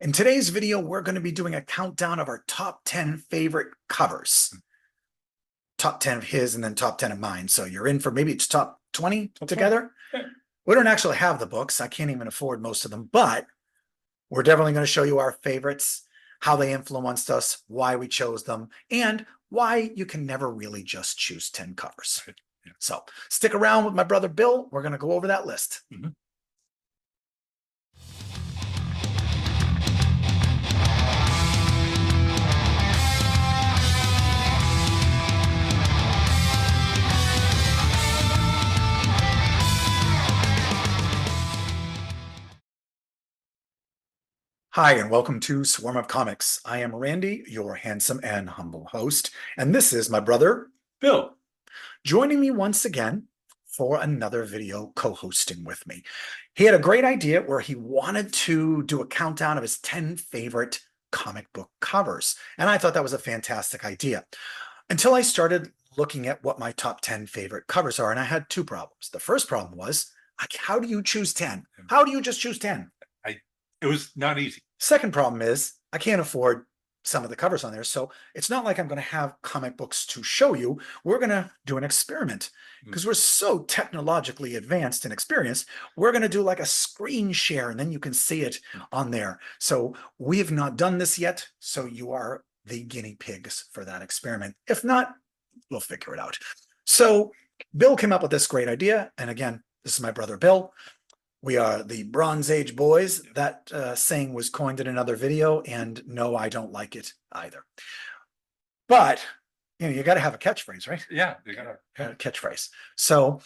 In today's video, we're going to be doing a countdown of our top 10 favorite covers. Top 10 of his and then top 10 of mine. So you're in for maybe it's top 20 together. Yeah. We don't actually have the books. I can't even afford most of them, but we're definitely going to show you our favorites, how they influenced us, why we chose them, and why you can never really just choose 10 covers. Right. Yeah. So stick around with my brother Bill. We're going to go over that list. Mm-hmm. Hi, and welcome to Swarm of Comics. I am Randy, your handsome and humble host, and this is my brother, Bill. joining me once again for another video co-hosting with me. He had a great idea where he wanted to do a countdown of his 10 favorite comic book covers, and I thought that was a fantastic idea. Until I started looking at what my top 10 favorite covers are, and I had two problems. The first problem was, like, how do you choose 10? How do you just choose 10? It was not easy. Second problem is I can't afford some of the covers on there. So it's not like I'm going to have comic books to show you. We're going to do an experiment because we're so technologically advanced and experienced. We're going to do like a screen share and then you can see it on there. So we have not done this yet. So you are the guinea pigs for that experiment. If not, we'll figure it out. So Bill came up with this great idea. And again, this is my brother Bill. We are the Bronze Age boys. That saying was coined in another video, and no, I don't like it either. But you got to have a catchphrase, right? Yeah, you got a catchphrase. So,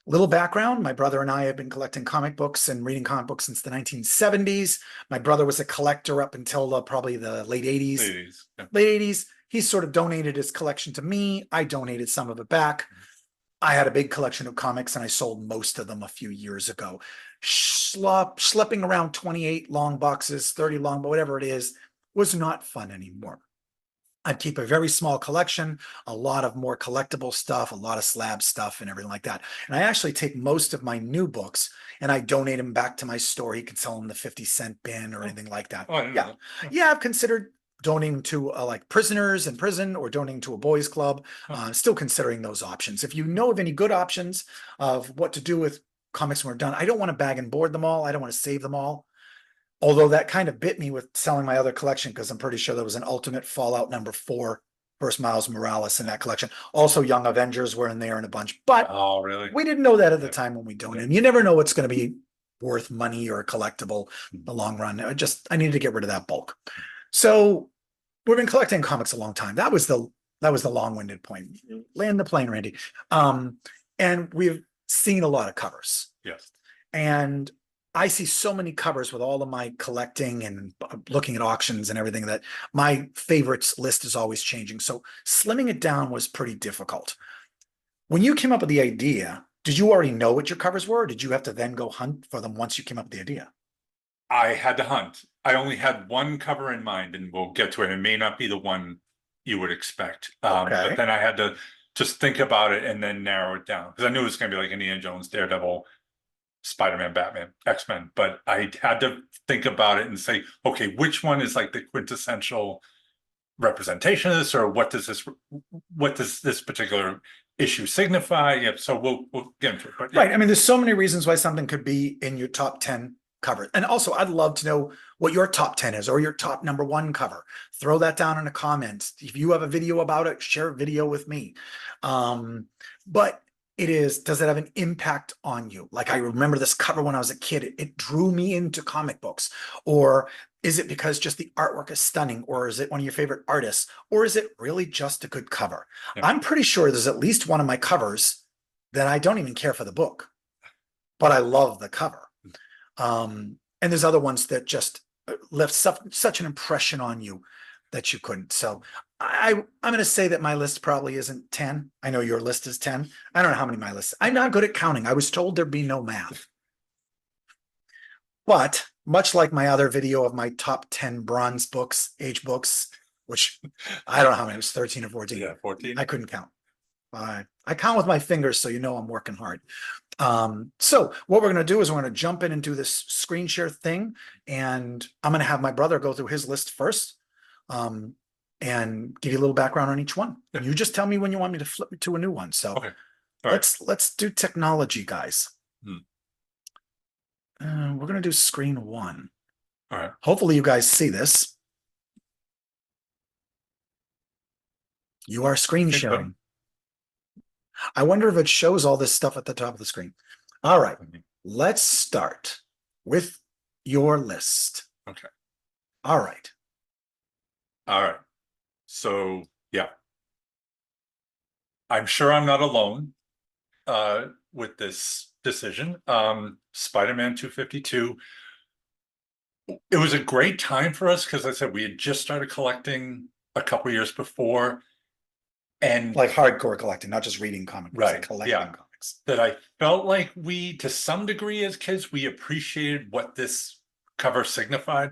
little background: my brother and I have been collecting comic books and reading comic books since the 1970s. My brother was a collector up until probably the late 80s. Late 80s. He sort of donated his collection to me. I donated some of it back. I had a big collection of comics and I sold most of them a few years ago. Schlepping around 28 long boxes, 30 long, but whatever it is, was not fun anymore. I'd keep a very small collection, a lot of more collectible stuff, a lot of slab stuff and everything like that. And I actually take most of my new books and I donate them back to my store. You can sell them the 50-cent bin or anything like that. Oh, I didn't know that. Yeah, I've considered donating to like prisoners in prison or donating to a boys club. Still considering those options. If you know of any good options of what to do with comics when we're done, I don't want to bag and board them all. I don't want to save them all. Although that kind of bit me with selling my other collection because I'm pretty sure there was an Ultimate Fallout #4 first Miles Morales in that collection. Also Young Avengers were in there in a bunch, but really? We didn't know that at the time when we donated. You never know what's going to be worth money or a collectible in the long run. I needed to get rid of that bulk. So we've been collecting comics a long time. That was the long-winded point. Land the plane, Randy. And we've seen a lot of covers. Yes. And I see so many covers with all of my collecting and looking at auctions and everything that my favorites list is always changing. So slimming it down was pretty difficult. When you came up with the idea, did you already know what your covers were? Or did you have to then go hunt for them once you came up with the idea? I had to hunt. I only had one cover in mind, and we'll get to it. It may not be the one you would expect. Okay. But then I had to just think about it and then narrow it down because I knew it was going to be like Indiana Jones, Daredevil, SpiderMan, Batman, XMen. But I had to think about it and say, okay, which one is like the quintessential representation of this, or what does this particular issue signify? Yeah, so we'll get into it. But, yeah. Right. I mean, there's so many reasons why something could be in your top 10 cover. And also, I'd love to know what your top 10 is or your top #1 cover. Throw that down in the comments. If you have a video about it, share a video with me. But does it have an impact on you? Like, I remember this cover when I was a kid. It drew me into comic books. Or is it because just the artwork is stunning? Or is it one of your favorite artists? Or is it really just a good cover? Yeah. I'm pretty sure there's at least one of my covers that I don't even care for the book, but I love the cover. And there's other ones that just left such an impression on you that you couldn't. So I'm going to say that my list probably isn't 10. I know your list is 10. I don't know how many my list. I'm not good at counting. I was told there'd be no math. But much like my other video of my top 10 bronze books, age books, which I don't know how many, it was 13 or 14. Yeah, 14. I couldn't count. 5. I count with my fingers, so you know I'm working hard. So what we're gonna do is we're gonna jump in and do this screen share thing, and I'm gonna have my brother go through his list first. And give you a little background on each one. Yeah. You just tell me when you want me to flip it to a new one. So Okay. All right. let's do technology, guys. Hmm. We're gonna do screen 1. All right. Hopefully you guys see this. You are screen think so. sharing. I wonder if it shows all this stuff at the top of the screen. All right, let's start with your list. Okay. All right. All right. So yeah, I'm sure I'm not alone with this decision. Spider-Man 252. It was a great time for us because I said we had just started collecting a couple years before. And like hardcore collecting, not just reading comics, right, like collecting yeah, comics. that I felt like we, to some degree as kids, we appreciated what this cover signified.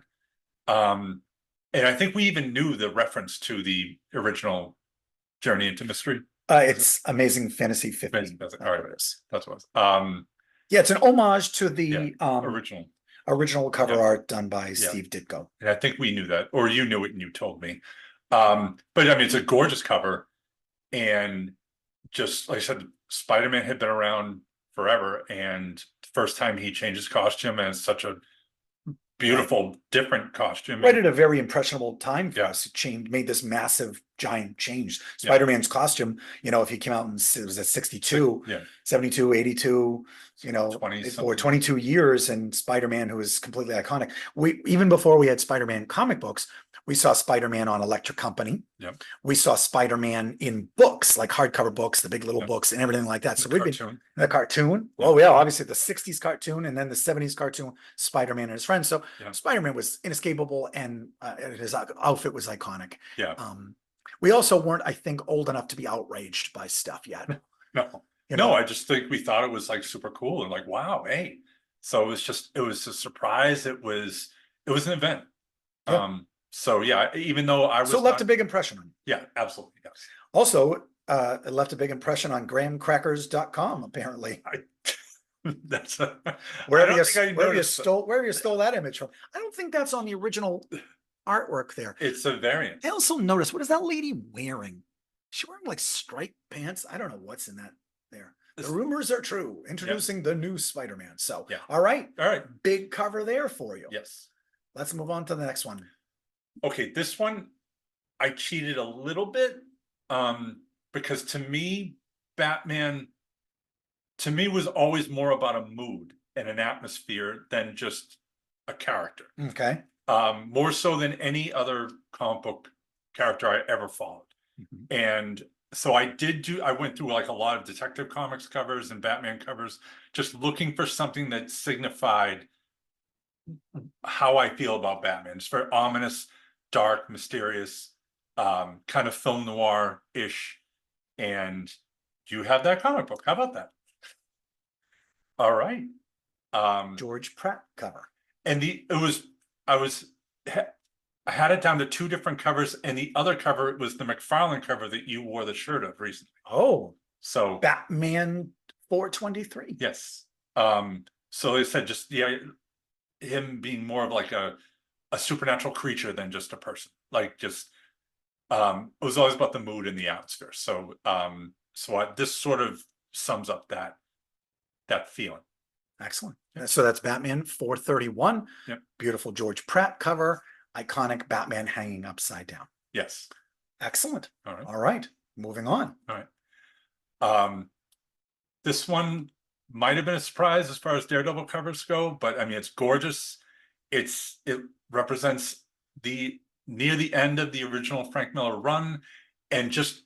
And I think we even knew the reference to the original Journey into Mystery. It's Amazing Fantasy 15. All right, that's what. Yeah, it's an homage to the original cover art done by Steve Ditko. And I think we knew that, or you knew it and you told me. But I mean, it's a gorgeous cover. And just like I said, Spider-Man had been around forever. And the first time he changed his costume, and it's such a beautiful, different costume. Right at a very impressionable time for us. It made this massive, giant change. Spider-Man's costume, if he came out and it was at 62, 72, 82, 22 years, and Spider-Man, who is completely iconic. Even before we had Spider-Man comic books, we saw Spider-Man on Electric Company. We saw Spider-Man in books, like hardcover books, the big little books and everything like that. So we've been the cartoon. Oh yeah, obviously the 60s cartoon and then the 70s cartoon, Spider-Man and his friends. So Spider-Man was inescapable, and his outfit was iconic. We also weren't, I think, old enough to be outraged by stuff yet. No, I just think we thought it was like super cool and like, wow, hey. So it was a surprise. It was an event. So yeah, even though I was left a big impression on you. Yeah, absolutely. Yes. Also, it left a big impression on grahamcrackers.com, apparently. That's wherever you stole that image from. I don't think that's on the original artwork there. It's a variant. I also noticed, what is that lady wearing? She wearing like striped pants? I don't know what's in that there. The rumors are true. Introducing the new Spider-Man. So, all right. Big cover there for you. Yes. Let's move on to the next one. Okay, this one I cheated a little bit because to me, Batman was always more about a mood and an atmosphere than just a character. Okay. More so than any other comic book character I ever followed. And so I went through like a lot of Detective Comics covers and Batman covers, just looking for something that signified how I feel about Batman. It's very ominous, dark, mysterious, kind of film noir-ish. And you have that comic book. How about that? All right. George Pratt cover. And I had it down to 2 different covers, and the other cover was the McFarlane cover that you wore the shirt of recently. Oh, so Batman 423. Yes. So they said just him being more of like a supernatural creature than just a person. Like just it was always about the mood and the atmosphere. So this sort of sums up that feeling. Excellent. So that's Batman 431. Beautiful George Pratt cover. Iconic Batman hanging upside down. Yes. Excellent. All right. Moving on. All right. This one might have been a surprise as far as Daredevil covers go, but I mean, it's gorgeous. It represents near the end of the original Frank Miller run, and just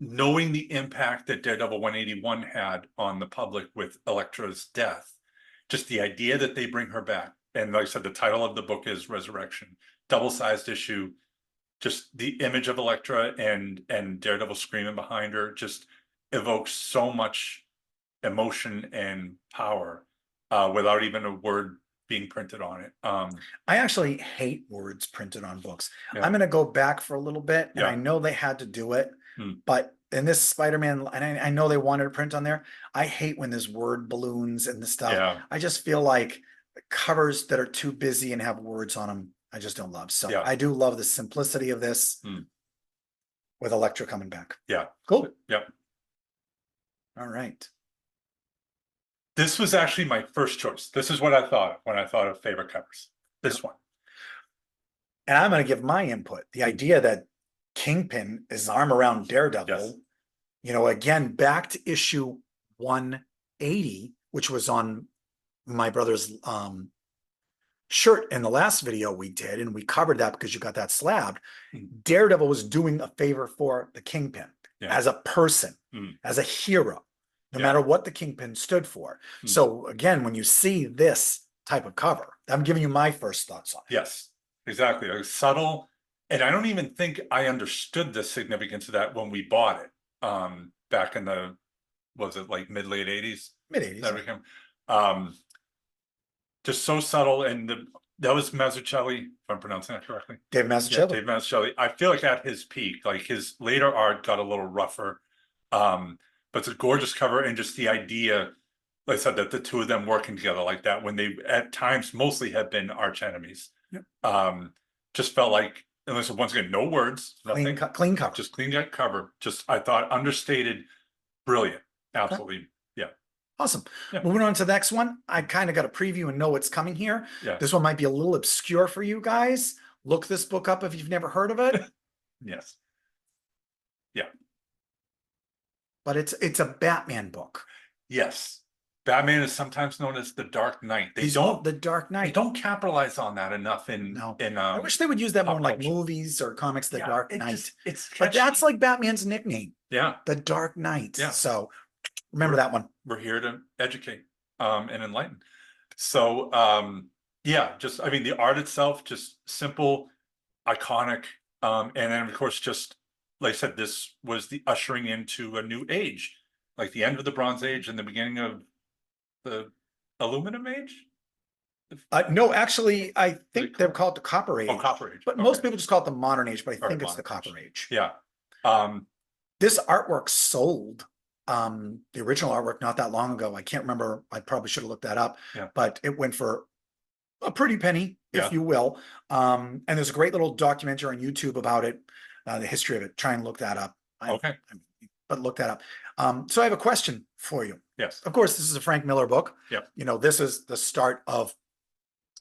knowing the impact that Daredevil 181 had on the public with Elektra's death, just the idea that they bring her back. And like I said, the title of the book is Resurrection, double-sized issue. Just the image of Elektra and Daredevil screaming behind her just evokes so much emotion and power without even a word being printed on it. I actually hate words printed on books. I'm going to go back for a little bit, and I know they had to do it, But in this Spider-Man, and I know they wanted to print on there, I hate when there's word balloons and the stuff. Yeah. I just feel like covers that are too busy and have words on them, I just don't love. So Yeah. I do love the simplicity of this with Elektra coming back. Yeah. Cool. Yep. All right. This was actually my first choice. This is what I thought of when I thought of favorite covers. This one. And I'm going to give my input. The idea that Kingpin is arm around Daredevil, Yes. you know, again, back to issue 180, which was on my brother's shirt in the last video we did, and we covered that because you got that slabbed. Daredevil was doing a favor for the Kingpin as a person, as a hero, no matter what the Kingpin stood for. So again, when you see this type of cover, I'm giving you my first thoughts on it. Yes, exactly. Like subtle. And I don't even think I understood the significance of that when we bought it. Back in the, was it like mid-late 80s? Mid-80s. That became just so subtle. And that was Mazzucchelli, if I'm pronouncing that correctly. Dave Mazzucchelli. Dave Mazzucchelli. I feel like at his peak, like his later art got a little rougher. But it's a gorgeous cover, and just the idea, like I said, that the two of them working together like that when they at times mostly have been arch enemies. Just felt like, unless once again, no words, nothing, clean cover. just clean that cover. Just, I thought, understated, brilliant. Absolutely. Yeah. Awesome. Yeah. Moving on to the next one. I kind of got a preview and know what's coming here. Yeah. This one might be a little obscure for you guys. Look this book up if you've never heard of it. Yes. Yeah. But it's a Batman book. Yes. Batman is sometimes known as the Dark Knight. He's called the Dark Knight. They don't capitalize on that enough in I wish they would use that more in like culture. movies or comics, the Dark Knight. It's but that's like Batman's nickname. Yeah. The Dark Knight. Yeah. So remember that one. We're here to educate and enlighten. So yeah, just, I mean, the art itself, just simple, iconic. And then of course, just like I said, this was the ushering into a new age, like the end of the Bronze Age and the beginning of the Aluminum Age. No, actually, I think they're called the Copper Age. Oh, Copper Age. But most people just call it the Modern Age, but I think it's the Copper Age. Yeah. This artwork sold, the original artwork not that long ago. I can't remember. I probably should have looked that up. Yeah. But it went for a pretty penny, if you will. And there's a great little documentary on YouTube about it, the history of it. Try and look that up. But look that up. So I have a question for you. Yes. Of course, this is a Frank Miller book. Yep. You know, this is the start of,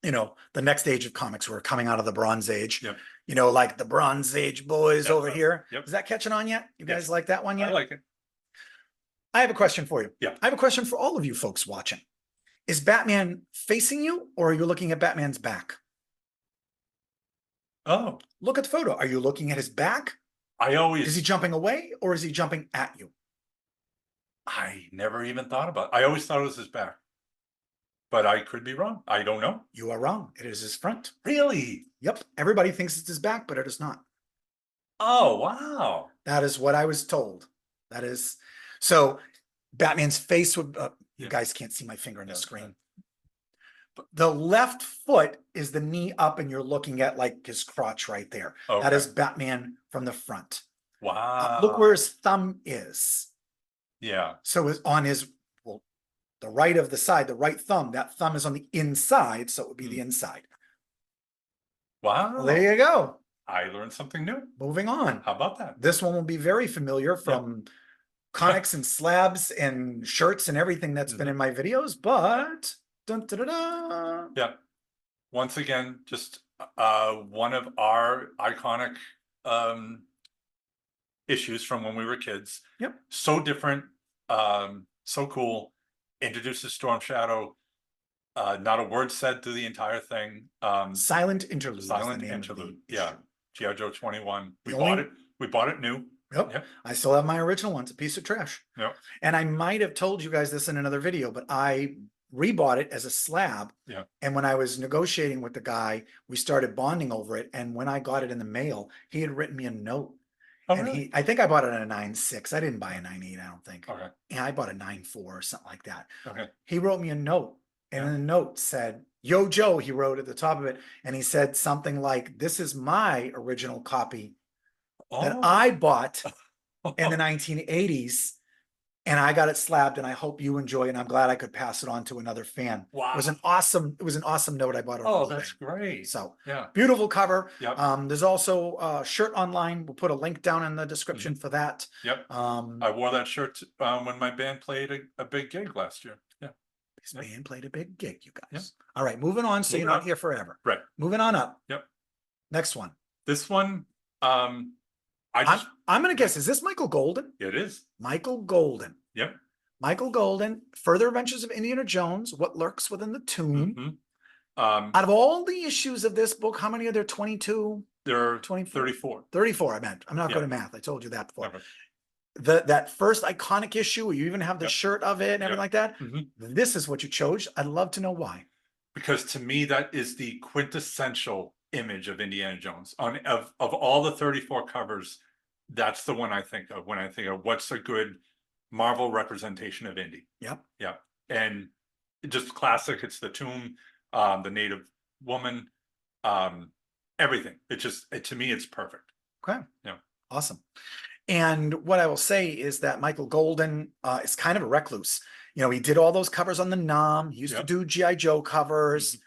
you know, the next age of comics. We're coming out of the Bronze Age. Yep. You know, like the Bronze Age boys over here. Yep. Is that catching on yet? You guys like that one yet? I like it. I have a question for you. Yeah. I have a question for all of you folks watching. Is Batman facing you, or are you looking at Batman's back? Oh. Look at the photo. Are you looking at his back? Is he jumping away, or is he jumping at you? I never even thought about it. I always thought it was his back. But I could be wrong. I don't know. You are wrong. It is his front. Really? Yep. Everybody thinks it's his back, but it is not. Oh, wow. That is what I was told. That is. So Batman's face would, you guys can't see my finger on the screen. But the left foot is the knee up, and you're looking at like his crotch right there. Okay. That is Batman from the front. Wow. Look where his thumb is. Yeah. So it's on his, well, the right of the side, the right thumb, that thumb is on the inside. So it would be the inside. Wow. Well, there you go. I learned something new. Moving on. How about that? This one will be very familiar from comics and slabs and shirts and everything that's been in my videos, but dun, dun, dun, dun. Yeah. Once again, just one of our iconic issues from when we were kids. Yep. So different, so cool. Introduces Storm Shadow. Not a word said through the entire thing. Silent Interlude. Silent Interlude. Yeah. G.I. Joe 21. We The bought only- it. We bought it new. Yep. I still have my original one. It's a piece of trash. Yep. And I might have told you guys this in another video, but I rebought it as a slab. Yeah. And when I was negotiating with the guy, we started bonding over it. And when I got it in the mail, he had written me a note. Oh, And really? I think I bought it at a 9.6. I didn't buy a 9.8, I don't think. Okay. Yeah, I bought a 9.4 or something like that. Okay. He wrote me a note, and Yeah. the note said, "Yo, Joe," he wrote at the top of it. And he said something like, "This is my original copy that Oh. I bought in the 1980s. And I got it slabbed, and I hope you enjoy it. And I'm glad I could pass it on to another fan. Wow. It was an awesome note I bought. Oh, that's great. So Yeah. beautiful cover. Yep. There's also a shirt online. We'll put a link down in the description for that. Yep. I wore that shirt when my band played a big gig last year. Yeah. This band played a big gig, you guys. Yep. All right, moving on. So Moving you're not on. here forever. Right. Moving on up. Yep. Next one. This one, I'm gonna guess, is this Michael Golden? it is. Michael Golden. Yep. Michael Golden, Further Adventures of Indiana Jones, What Lurks Within the Tomb. Mm-hmm. Out of all the issues of this book, how many are there? 22? There are 24? 34. 34, I meant. I'm not good at math. I told you that before. That first iconic issue, you even have the shirt of it and everything like that. This is what you chose. I'd love to know why. Because to me, that is the quintessential image of Indiana Jones. Of all the 34 covers, that's the one I think of when I think of what's a good Marvel representation of Indy. Yep. Yeah. And just classic. It's the tomb, the native woman, everything. To me, it's perfect. Okay. Yeah. Awesome. And what I will say is that Michael Golden is kind of a recluse. You know, he did all those covers on the Nom. He used to do G.I. Joe covers.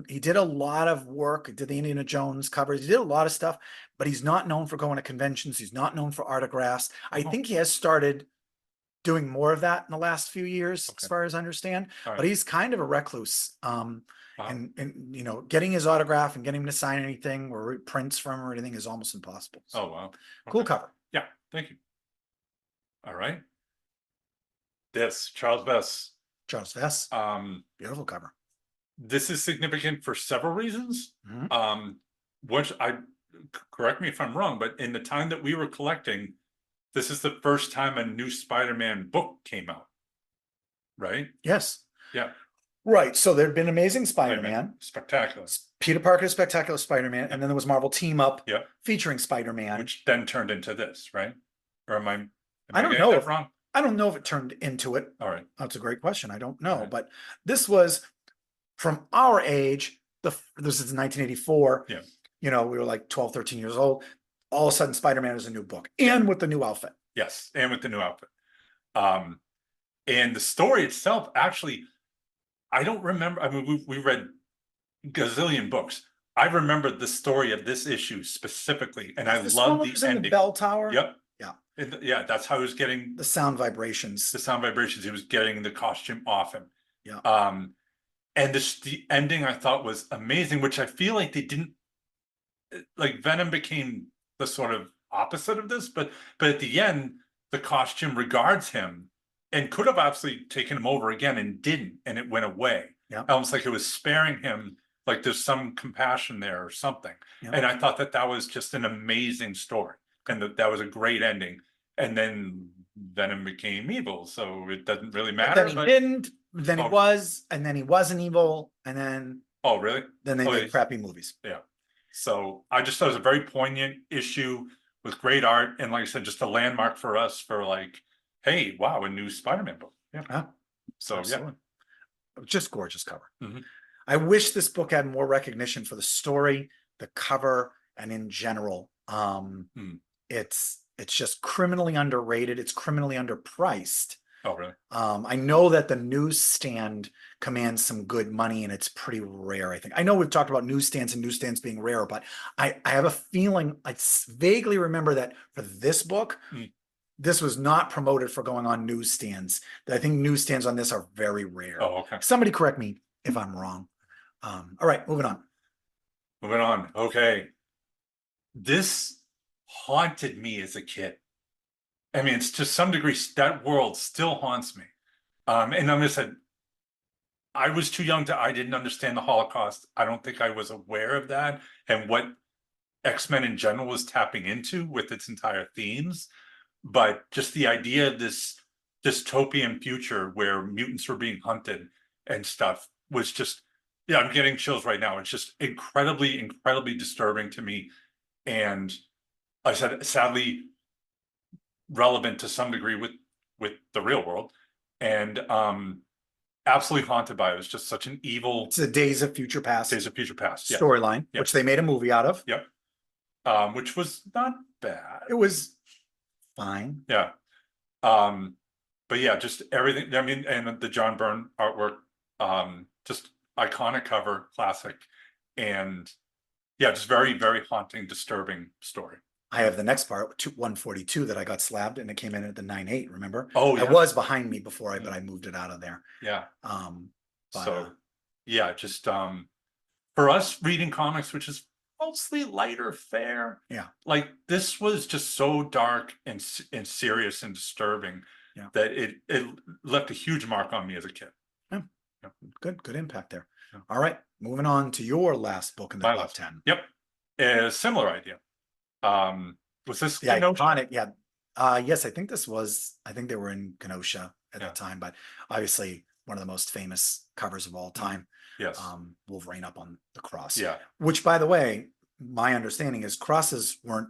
He did a lot of work. He did the Indiana Jones covers. He did a lot of stuff, but he's not known for going to conventions. He's not known for autographs. I think he has started doing more of that in the last few years, as far as I understand. But he's kind of a recluse. And you know, getting his autograph and getting him to sign anything or prints from him or anything is almost impossible. So, oh, wow. Cool cover. Yeah, thank you. All right. This, Charles Vess. Charles Vess. Beautiful cover. This is significant for several reasons. Which correct me if I'm wrong, but in the time that we were collecting, this is the first time a new Spider-Man book came out. Right? Yes. Yeah. Right. So there'd been Amazing Spider-Man. Spectacular. Peter Parker's Spectacular Spider-Man. And then there was Marvel Team Up featuring Spider-Man. Which then turned into this, right? Or am I don't know if wrong? I don't know if it turned into it. All right. That's a great question. I don't know. But this was from our age, this is 1984. Yeah. You know, we were like 12, 13 years old. All of a sudden, Spider-Man is a new book and with the new outfit. Yes. And with the new outfit. And the story itself, actually, I don't remember. I mean, we read gazillion books. I remember the story of this issue specifically, and I love the ending. The bell tower. Yep. Yeah. That's how he was getting the sound vibrations. He was getting the costume off him. Yeah. And the ending I thought was amazing, which I feel like they didn't like. Venom became the sort of opposite of this, but at the end, the costume regards him and could have absolutely taken him over again and didn't, and it went away. Yeah. Almost like it was sparing him, like there's some compassion there or something. Yeah. And I thought that was just an amazing story, and that was a great ending. And then Venom became evil, so it doesn't really matter. But then he didn't. Then he was, and then he wasn't evil, and then really? Then they made crappy movies. Yeah. So I just thought it was a very poignant issue with great art, and like I said, just a landmark for us for like, hey, wow, a new Spider-Man book. Yeah. So absolutely. Just gorgeous cover. I wish this book had more recognition for the story, the cover, and in general. It's just criminally underrated. It's criminally underpriced. Oh, really? I know that the newsstand commands some good money, and it's pretty rare, I think. I know we've talked about newsstands and newsstands being rare, but I have a feeling, I vaguely remember that for this book, this was not promoted for going on newsstands. I think newsstands on this are very rare. Oh, okay. Somebody correct me if I'm wrong. All right, moving on. Okay. This haunted me as a kid. I mean, it's to some degree, that world still haunts me. And I'm going to say, I was too young I didn't understand the Holocaust. I don't think I was aware of that and what X-Men in general was tapping into with its entire themes. But just the idea of this dystopian future where mutants were being hunted and stuff was just, I'm getting chills right now. It's just incredibly, incredibly disturbing to me. And I said, sadly, relevant to some degree with the real world, and absolutely haunted by it. It was just such an evil. It's the Days of Future Past storyline, which they made a movie out of. Which was not bad. It was fine. Yeah. But yeah, just everything. I mean, and the John Byrne artwork, just iconic cover, classic, and yeah, just very, very haunting, disturbing story. I have the next part, 142, that I got slabbed and it came in at the 9.8, remember? Oh, I yeah. was behind me before Yeah. but I moved it out of there. Yeah. But, So yeah, just for us reading comics, which is mostly lighter fare. Yeah. Like this was just so dark and serious and disturbing that it left a huge mark on me as a kid. Yeah. Yeah. Good impact there. Yeah. All right, moving on to your last book in the My top last. 10. Yep. A similar idea. Was this The Kenosha? iconic, yeah. Yes, I think they were in Kenosha at that time, but obviously one of the most famous covers of all time. Yes. Wolverine up on the cross. Yeah. Which, by the way, my understanding is crosses weren't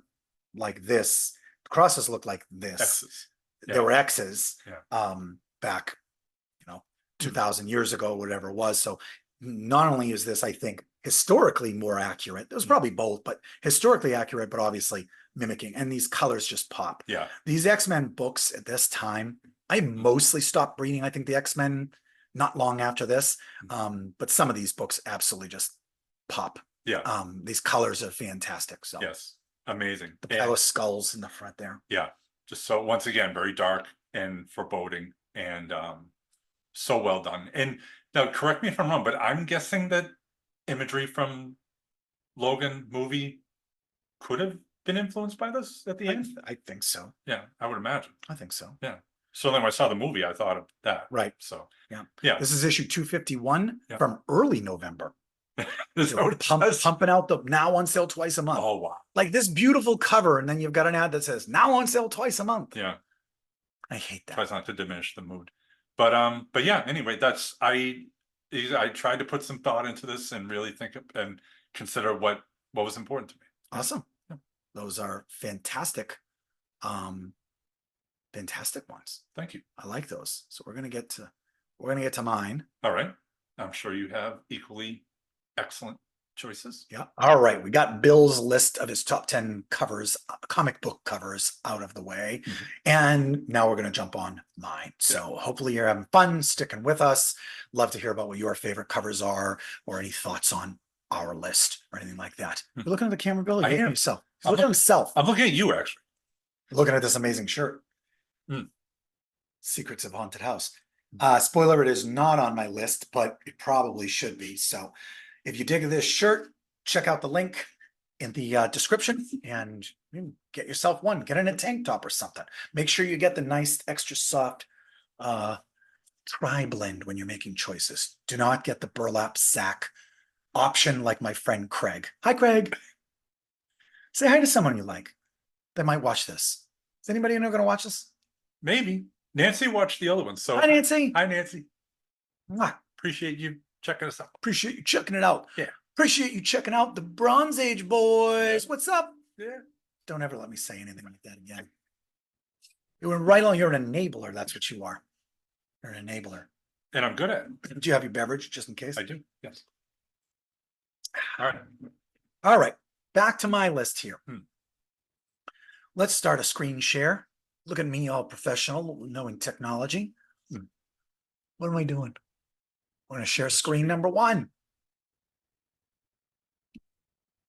like this. Crosses looked like this. X's. Yeah. There were X's Yeah. back, 2,000 years ago, whatever it was. So not only is this, I think, historically more accurate, it was probably both, but historically accurate, but obviously mimicking, and these colors just pop. Yeah. These X-Men books at this time, I mostly stopped reading, I think, the X-Men not long after this. But some of these books absolutely just pop. Yeah. These colors are fantastic. So yes, amazing. the pile of skulls in the front there. Yeah. Just so once again, very dark and foreboding and so well done. And now correct me if I'm wrong, but I'm guessing that imagery from Logan movie could have been influenced by this at the end. I think so. Yeah, I would imagine. I think so. Yeah. So then when I saw the movie, I thought of that. Right. So yeah. This is issue 251 Yeah. from early November. This is pumping out the now on sale twice a month. Oh wow. Like this beautiful cover, and then you've got an ad that says now on sale twice a month. Yeah. I hate that. Tries not to diminish the mood. But yeah, anyway, that's I tried to put some thought into this and really think and consider what was important to me. Awesome. Yeah. Those are fantastic. Fantastic ones. Thank you. I like those. So we're gonna get to mine. All right. I'm sure you have equally excellent choices. Yeah. All right. We got Bill's list of his top 10 covers, comic book covers out of the way. Mm-hmm. And now we're going to jump on mine. So hopefully you're having fun sticking with us. Love to hear about what your favorite covers are or any thoughts on our list or anything like that. You're looking at the camera, Bill. You're looking at yourself. He's looking at himself. I'm looking at you, actually. Looking at this amazing shirt. Mm. Secrets of Haunted House. Spoiler, it is not on my list, but it probably should be. So if you dig this shirt, check out the link in the description and get yourself one. Get in a tank top or something. Make sure you get the nice extra soft tri-blend when you're making choices. Do not get the burlap sack option like my friend Craig. Hi, Craig. Say hi to someone you like. They might watch this. Is anybody going to watch this? Maybe. Nancy watched the other one. So hi, Nancy. Hi, Nancy. Mwah. Appreciate you checking us out. Appreciate you checking it out. Yeah. Appreciate you checking out the Bronze Age boys. What's up? Yeah. Don't ever let me say anything like that again. You were right on. You're an enabler. That's what you are. You're an enabler. And I'm good at it. Do you have your beverage just in case? I do. Yes. All right. All right. Back to my list here. Let's start a screen share. Look at me, all professional, knowing technology. What am I doing? We're going to share screen number 1.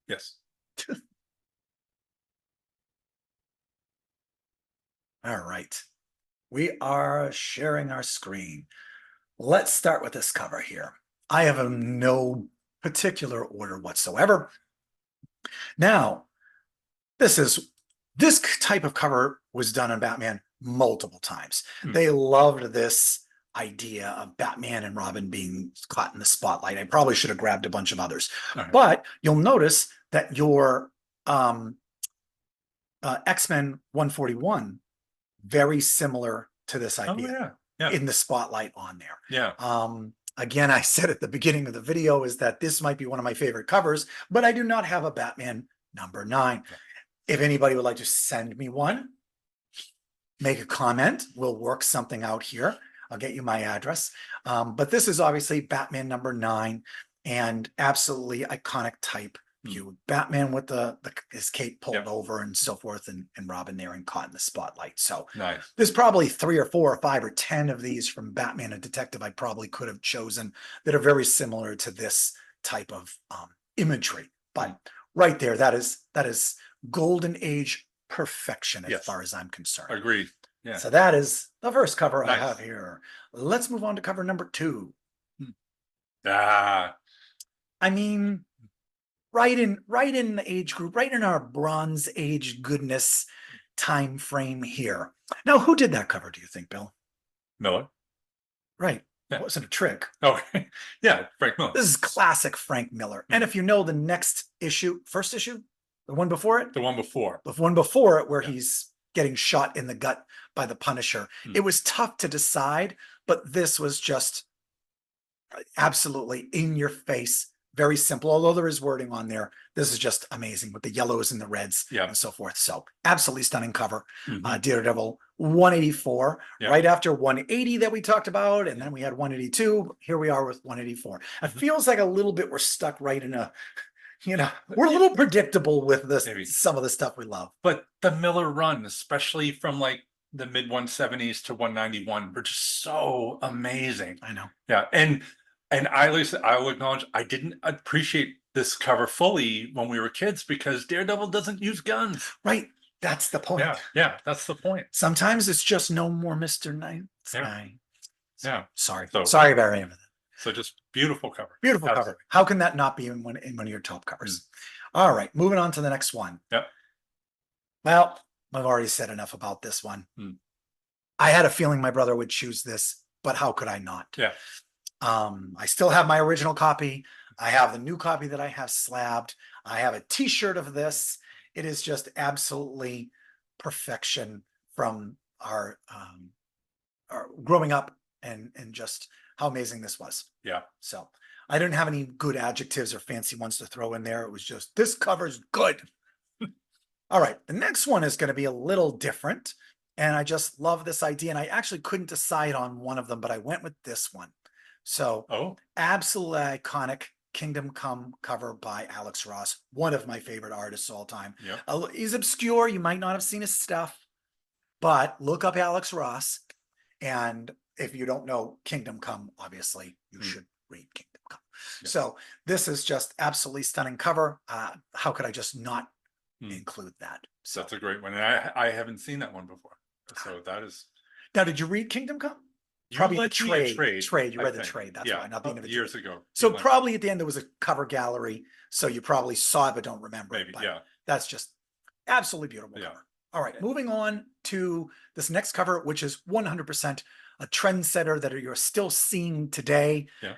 Yes. All right. We are sharing our screen. Let's start with this cover here. I have no particular order whatsoever. Now, this type of cover was done on Batman multiple times. They loved this idea of Batman and Robin being caught in the spotlight. I probably should have grabbed a bunch of others, but you'll notice that your X-Men 141, very similar to this idea in the spotlight on there. Yeah. Again, I said at the beginning of the video is that this might be one of my favorite covers, but I do not have a Batman number 9. If anybody would like to send me one, make a comment. We'll work something out here. I'll get you my address. But this is obviously Batman number 9 and absolutely iconic type view. Batman with his cape pulled Yep. over and so forth, and Robin there and caught in the spotlight. So Nice. there's probably 3 or 4 or 5 or 10 of these from Batman and Detective I probably could have chosen that are very similar to this type of imagery. But right there, that is golden age perfection as Yes. far as I'm concerned. Agreed. Yeah. So that is the first cover I Nice. have here. Let's move on to cover number 2. Ah, I mean, right in the age group, right in our Bronze Age goodness time frame here. Now, who did that cover, do you think, Bill? Miller. Right. Yeah. It wasn't a trick. Okay. Yeah, Frank Miller. This is classic Frank Miller. And if you know the next issue, first issue, the one before it, The one before. the one before it, where Yeah. he's getting shot in the gut by the Punisher, it was tough to decide, but this was just absolutely in your face, very simple. Although there is wording on there, this is just amazing with the yellows and the reds and so forth. So absolutely stunning cover. Daredevil 184, right after 180 that we talked about, and then we had 182. Here we are with 184. It feels like a little bit we're stuck right in a, we're a little predictable with this. Maybe. Some of the stuff we love. But the Miller run, especially from like the mid 170s to 191, were just so amazing. I know. Yeah, and I will acknowledge I didn't appreciate this cover fully when we were kids because Daredevil doesn't use guns. Right. That's the point. Yeah, that's the point. Sometimes it's just no more Mr. Night Sky. Yeah. Sorry. So- Sorry about any of that. So just beautiful cover. Beautiful Absolutely. cover. How can that not be in one of your top covers? All right, moving on to the next one. Yep. Well, I've already said enough about this one. I had a feeling my brother would choose this, but how could I not? Yeah. I still have my original copy. I have the new copy that I have slabbed. I have a t-shirt of this. It is just absolutely perfection from our growing up and just how amazing this was. Yeah. So I didn't have any good adjectives or fancy ones to throw in there. It was just, this cover's good. All right. The next one is going to be a little different. And I just love this idea. And I actually couldn't decide on one of them, but I went with this one. So absolutely iconic Kingdom Come cover by Alex Ross, one of my favorite artists all time. Yep. He's obscure. You might not have seen his stuff, but look up Alex Ross. And if you don't know Kingdom Come, obviously you should read Kingdom Come. Yeah. So this is just absolutely stunning cover. How could I just not include that? So that's a great one. And I haven't seen that one before. So that is. Now, did you read Kingdom Come? Probably the trade. You read the trade. That's why, not the individual. Years ago. So probably at the end there was a cover gallery. So you probably saw it but don't remember. Maybe. But Yeah. that's just absolutely beautiful cover. All right, moving on to this next cover, which is 100% a trendsetter that you're still seeing today. Yeah.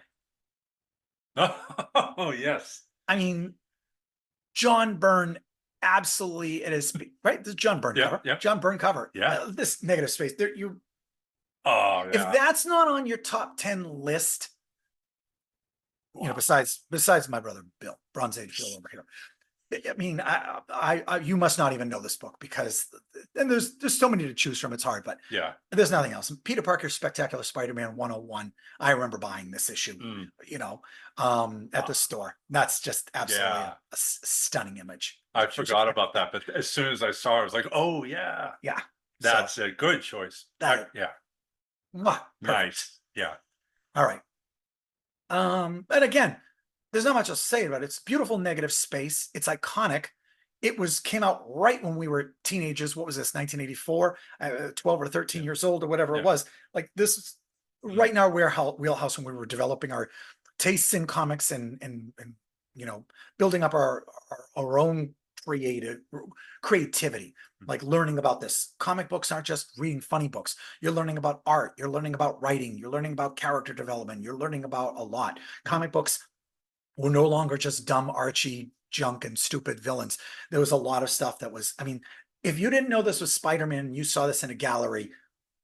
Oh, yes. I mean, John Byrne, absolutely, it is right. This is John Byrne cover. Yeah. John Byrne cover. Yeah. This negative space there. Oh, if that's not on your top 10 list, besides my brother Bill, Bronze Age Bill over here. I mean, I you must not even know this book because, and there's so many to choose from. It's hard, but there's nothing else. Peter Parker's Spectacular Spider-Man 101. I remember buying this issue, at the store. That's just absolutely a stunning image. I forgot about that, but as soon as I saw it, I was like, oh yeah, that's a good choice. Nice. Yeah. All right. And again, there's not much to say about it. It's beautiful negative space. It's iconic. It came out right when we were teenagers. What was this? 1984, 12 or 13 years old or whatever it was. Like this is right in our wheelhouse when we were developing our tastes in comics and building up our own creativity, like learning about this. Comic books aren't just reading funny books. You're learning about art. You're learning about writing. You're learning about character development. You're learning about a lot. Comic books were no longer just dumb Archie junk and stupid villains. There was a lot of stuff that was, I mean, if you didn't know this was Spider-Man and you saw this in a gallery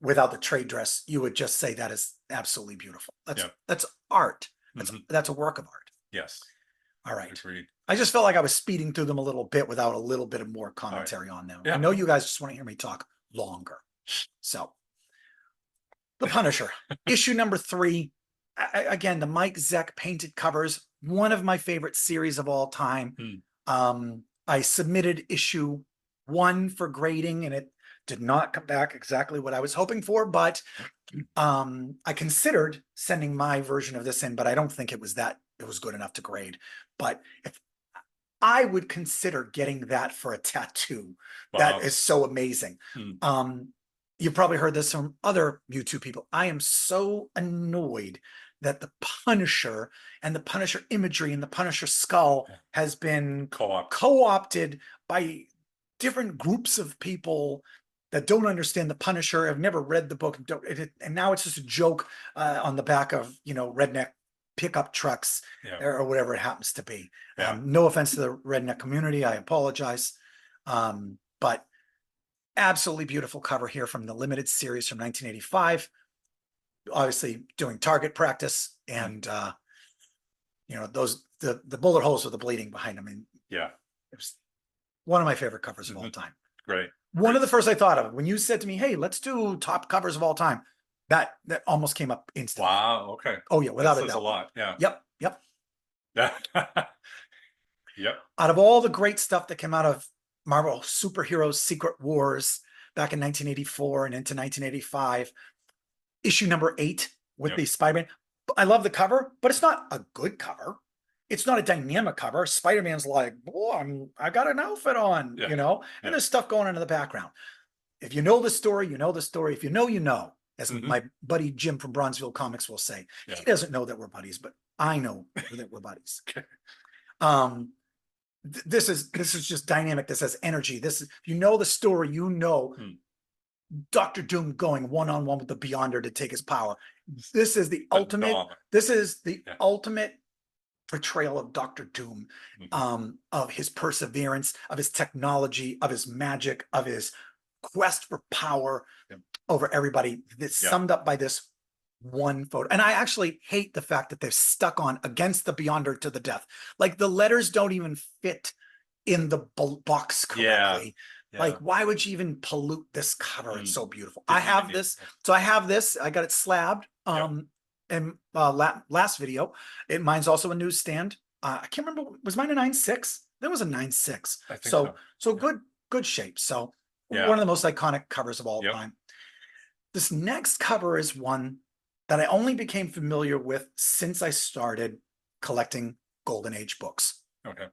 without the trade dress, you would just say that is absolutely beautiful. That's art. That's a work of art. Yes. All right. Agreed. I just felt like I was speeding through them a little bit without a little bit of more commentary on them. I know you guys just want to hear me talk longer. So The Punisher, issue number 3. Again, the Mike Zeck painted covers, one of my favorite series of all time. I submitted issue 1 for grading, and it did not come back exactly what I was hoping for, but I considered sending my version of this in, but I don't think it was good enough to grade. But if I would consider getting that for a tattoo, that Wow. is so amazing. You probably heard this from other YouTube people. I am so annoyed that the Punisher and the Punisher imagery and the Punisher skull has been co-opted by different groups of people that don't understand the Punisher, have never read the book, and now it's just a joke on the back of, redneck pickup trucks or whatever it happens to be. No offense to the redneck community, I apologize. But absolutely beautiful cover here from the limited series from 1985. Obviously doing target practice, and the bullet holes with the bleeding behind them. And yeah, it was one of my favorite covers of all time. Great. One of the first I thought of when you said to me, "Hey, let's do top covers of all time." That almost came up instantly. Wow. Okay. Oh yeah, without a That's doubt. a lot. Yeah. Yep. Yep. Out of all the great stuff that came out of Marvel Superheroes Secret Wars back in 1984 and into 1985, issue number 8 with the Spider-Man. I love the cover, but it's not a good cover. It's not a dynamic cover. Spider-Man's like, boy, I got an outfit on, and there's stuff going on in the background. If you know the story, you know the story. If you know, you know, as my buddy Jim from Bronzeville Comics will say. He doesn't know that we're buddies, but I know that we're buddies. This is just dynamic. This has energy. This is, you know the story, Dr. Doom going one-on-one with the Beyonder to take his power. This is the ultimate. This is the ultimate portrayal of Dr. Doom, of his perseverance, of his technology, of his magic, of his quest for power over everybody. That's summed up by this one photo. And I actually hate the fact that they've stuck on against the Beyonder to the death. Like the letters don't even fit in the box correctly. Like, why would you even pollute this cover? It's so beautiful. I have this. So I have this. I got it slabbed. And last video, mine's also a newsstand. I can't remember. Was mine a 9.6? That was a 9.6. I think so. Good shape. So one of the most iconic covers of all time. This next cover is one that I only became familiar with since I started collecting Golden Age books. Okay.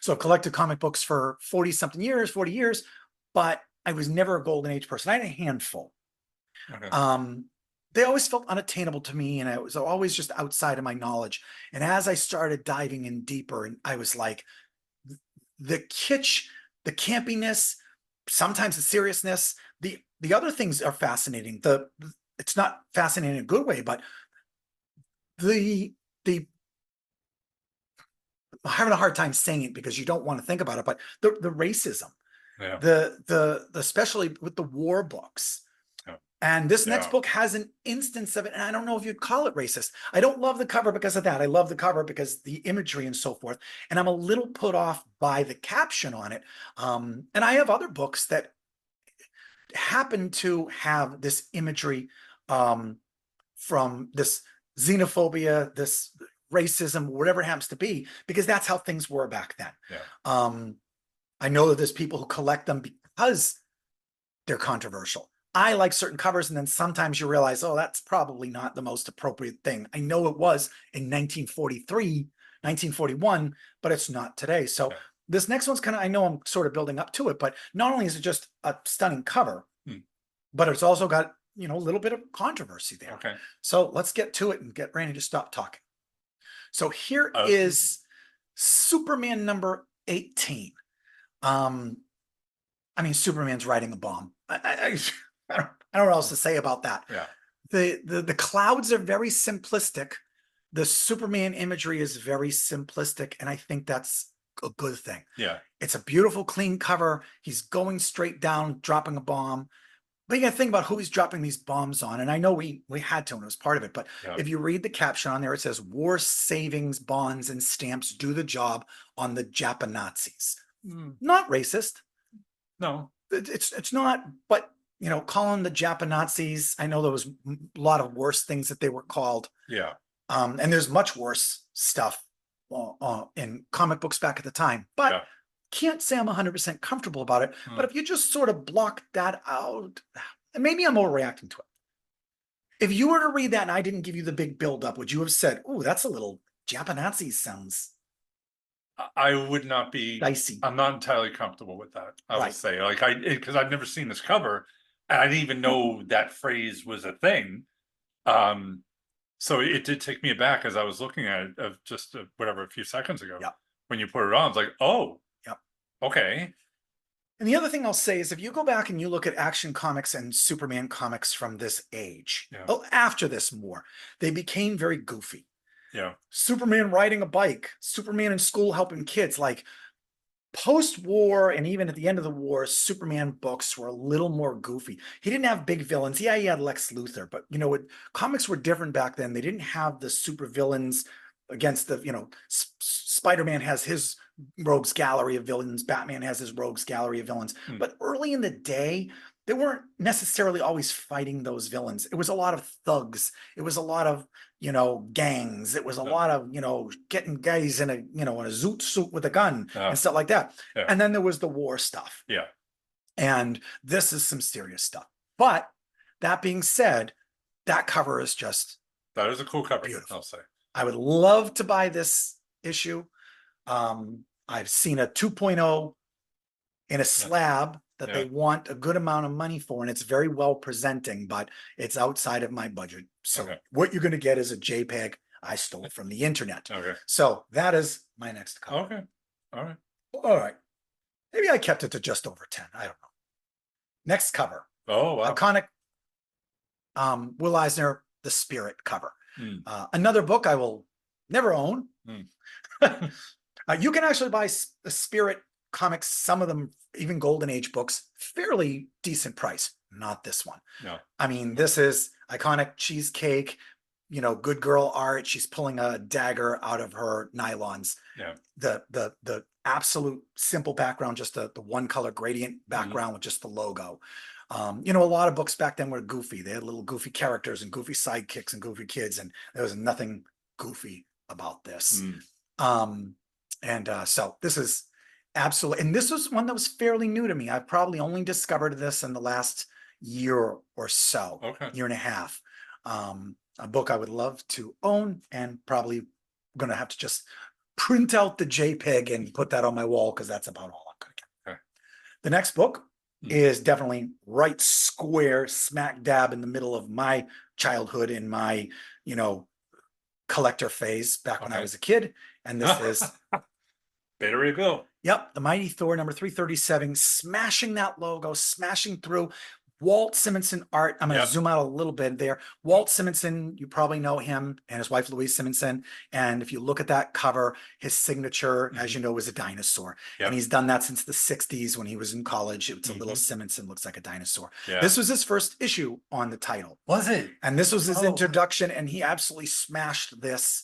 So I've collected comic books for 40 years, but I was never a Golden Age person. I had a handful. Okay. They always felt unattainable to me, and it was always just outside of my knowledge. And as I started diving in deeper, and I was like, the kitsch, the campiness, sometimes the seriousness, the other things are fascinating. It's not fascinating in a good way, but the I'm having a hard time saying it because you don't want to think about it, but the racism, the especially with the war books. And this next book has an instance of it, and I don't know if you'd call it racist. I don't love the cover because of that. I love the cover because the imagery and so forth. And I'm a little put off by the caption on it. And I have other books that happen to have this imagery from this xenophobia, this racism, whatever it happens to be, because that's how things were back then. I know that there's people who collect them because they're controversial. I like certain covers, and then sometimes you realize, oh, that's probably not the most appropriate thing. I know it was in 1943, 1941, but it's not today. So this next one's I know I'm sort of building up to it, but not only is it just a stunning cover, but it's also got, a little bit of controversy there. Okay. So let's get to it and get Randy to stop talking. So here is Superman number 18. Superman's riding a bomb. I don't know what else to say about that. Yeah. The clouds are very simplistic. The Superman imagery is very simplistic, and I think that's a good thing. Yeah. It's a beautiful, clean cover. He's going straight down, dropping a bomb. But you got to think about who he's dropping these bombs on. And I know we had to, and it was part of it. But if you read the caption on there, it says, "War savings bonds and stamps do the job on the Japanazis." Not racist. No. It's not, but calling the Japanazis, I know there was a lot of worse things that they were called. Yeah. And there's much worse stuff in comic books back at the time, but Yeah. can't say I'm 100% comfortable about it. Hmm. But if you just sort of block that out, and maybe I'm overreacting to it. If you were to read that and I didn't give you the big build up, would you have said, "Oh, that's a little Japanese sounds I would not be. dicey"? I'm not entirely comfortable with that. I will Right. say, like, because I've never seen this cover, and I didn't even know that phrase was a thing. So it did take me aback as I was looking at it of just whatever a few seconds ago. Yep. When you put it on, I was like, oh, Yep. okay, And the other thing I'll say is if you go back and you look at Action Comics and Superman comics from this age, Yeah. oh, after this more, they became very goofy. yeah, Superman riding a bike, Superman in school helping kids. Like post-war and even at the end of the war, Superman books were a little more goofy. He didn't have big villains. Yeah, he had Lex Luthor, but you know, comics were different back then. They didn't have the super villains against the, you know, Spider-Man has his rogues gallery of villains. Batman has his rogues gallery of villains. Hmm. But early in the day, they weren't necessarily always fighting those villains. It was a lot of thugs. It was a lot of, you know, gangs. It was a Yeah. lot of, you know, getting guys in a, you know, in a zoot suit with a gun Yeah. and stuff like that. Yeah. And then there was the war stuff. yeah, And this is some serious stuff. But that being said, that cover is just, that is a cool cover. Beautiful. I'll say. I would love to buy this issue. I've seen a 2.0 in a slab that Yeah. they want a good amount of money for, and it's very well presenting, but it's outside of my budget. So Okay. what you're going to get is a JPEG I stole from the internet. Okay. So that is my next cover. Okay. All right. All right. Maybe I kept it to just over 10. I don't know. Next cover. Oh wow. Iconic Will Eisner, The Spirit cover. Hmm. Another book I will never own. Hmm. You can actually buy the Spirit comics, some of them, even Golden Age books, fairly decent price. Not this one. No. I mean, this is iconic cheesecake, you know, good girl art. She's pulling a dagger out of her nylons. Yeah. The absolute simple background, just the one color gradient background with just the logo. You know, a lot of books back then were goofy. They had little goofy characters and goofy sidekicks and goofy kids, and there was nothing goofy about this. So this is absolutely, and this was one that was fairly new to me. I've probably only discovered this in the last year or so, Okay. year and a half. A book I would love to own, and probably going to have to just print out the JPEG and put that on my wall because that's about all I'm going to get. Okay. The next book is definitely right square smack dab in the middle of my childhood, in my, you know, collector phase back when I was a kid. And this is Beta Ray Bill. Yep, the Mighty Thor number 337, smashing that logo, smashing through. Walt Simonson art. I'm going to zoom out a little bit there. Walt Simonson, you probably know him, and his wife Louise Simonson. And if you look at that cover, his signature, as you know, is a dinosaur. And he's done that since the 60s when he was in college. It's a little Simonson, looks like a dinosaur. This was his first issue on the title. Was it? And this was his introduction, and he absolutely smashed this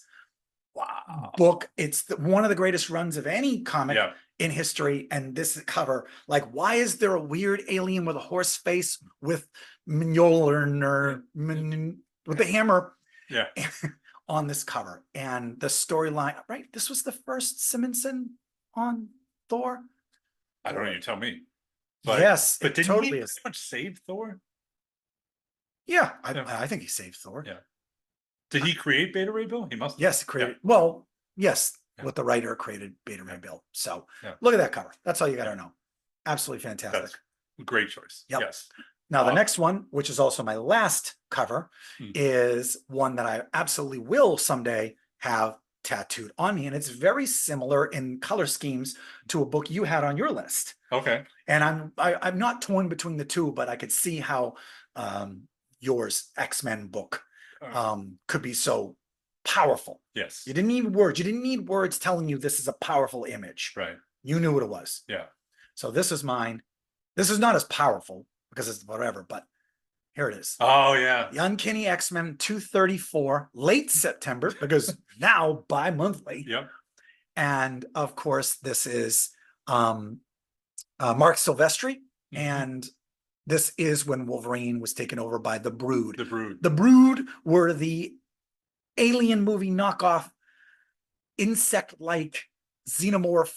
book. It's one of the greatest runs of any comic in history. And this cover, like, why is there a weird alien with a horse face with Mjolnir with the hammer on this cover? And the storyline, right? This was the first Simonson on Thor. I don't know. You tell me. But, yes, but didn't totally he is. pretty much save Thor? Yeah, I think he saved Thor. Yeah. Did he create Beta Ray Bill? He must have. Yes, created. Well, yes, what the writer created Beta Ray Bill. So look at that cover. That's all you got to know. Absolutely fantastic. That's great choice. Yep. Yes. Now, the next one, which is also my last cover, is one that I absolutely will someday have tattooed on me. And it's very similar in color schemes to a book you had on your list. Okay. And I'm not torn between the two, but I could see how yours XMen book could be so powerful. Yes. You didn't need words. You didn't need words telling you this is a powerful image. Right. You knew what it was. Yeah. So this is mine. This is not as powerful because it's whatever, but here it is. Oh, yeah. The Uncanny X-Men 234, late September, because now bi-monthly. Yep. And of course, this is Mark Silvestri. And this is when Wolverine was taken over by the Brood. The Brood. The Brood were the alien movie knockoff insect-like xenomorph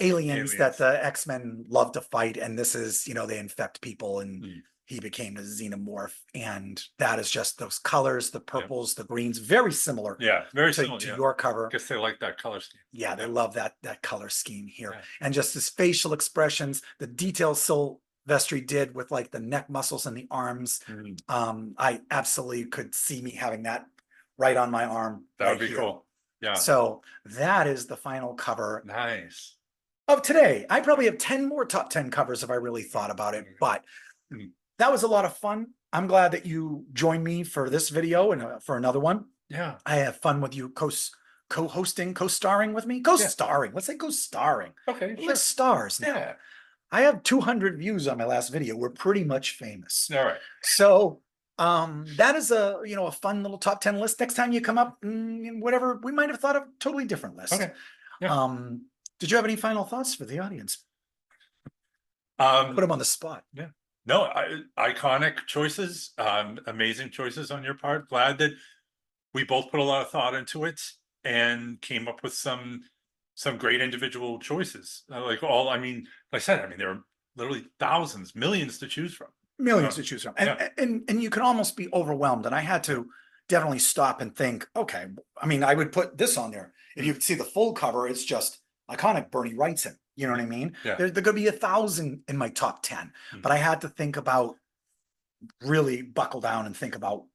aliens that Aliens. the X-Men love to fight. And this is, they infect people and Mm. he became a xenomorph. And that is just those colors, the purples, the greens, very similar Yeah, very to, similar. to Yeah. your cover. Guess they like that color scheme. Yeah, they love that color scheme here. Yeah. And just his facial expressions, the details Silvestri did with like the neck muscles and the arms. I absolutely could see me having that right on my arm. That would be cool. Yeah. So that is the final cover Nice. of today. I probably have 10 more top 10 covers if I really thought about it, but that was a lot of fun. I'm glad that you joined me for this video and for another one. Yeah. I have fun with you co-hosting, co-starring with me. Co-starring. Let's say co-starring. Okay. We're stars now. Yeah. I have 200 views on my last video. We're pretty much famous. All right. So that is a fun little top 10 list. Next time you come up, whatever, we might have thought of a totally different list. Okay. Yeah. Did you have any final thoughts for the audience? Put them on the spot. Yeah. No, iconic choices, amazing choices on your part. Glad that we both put a lot of thought into it and came up with some great individual choices. Like I said, there are literally thousands, millions to choose from. Millions to choose from. And you can almost be overwhelmed. And I had to definitely stop and think, okay, I would put this on there. If you see the full cover, it's just iconic Bernie Wrightson. You know what I mean? Yeah. There could be 1,000 in my top 10, but I had to think about, really buckle down and think about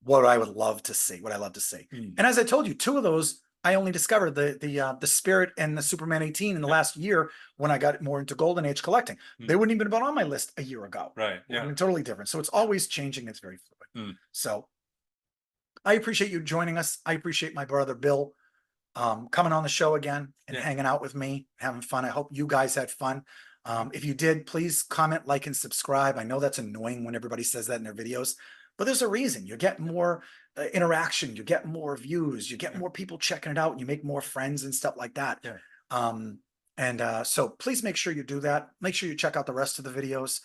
what I would love to see, what I love to see. And as I told you, 2 of those, I only discovered the Spirit and the Superman 18 in the last year when I got more into Golden Age collecting. They wouldn't even have been on my list a year ago. Right. Yeah. Totally different. So it's always changing. It's very fluid. So I appreciate you joining us. I appreciate my brother Bill coming on the show again and hanging out with me, having fun. I hope you guys had fun. If you did, please comment, like, and subscribe. I know that's annoying when everybody says that in their videos, but there's a reason. You get more interaction, you get more views, you get more people checking it out, and you make more friends and stuff like that. So please make sure you do that. Make sure you check out the rest of the videos.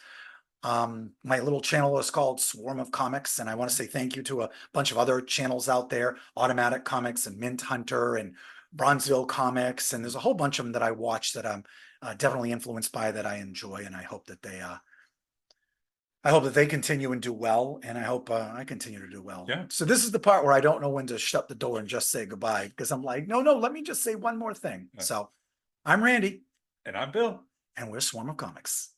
My little channel is called Swarm of Comics, and I want to say thank you to a bunch of other channels out there, Automatic Comics and Mint Hunter and Bronzeville Comics, and there's a whole bunch of them that I watch that I'm definitely influenced by, that I enjoy, and I hope that they continue and do well, and I hope I continue to do well. Yeah. So this is the part where I don't know when to shut the door and just say goodbye, because I'm like, no, let me just say one more thing. So I'm Randy. And I'm Bill. And we're Swarm of Comics.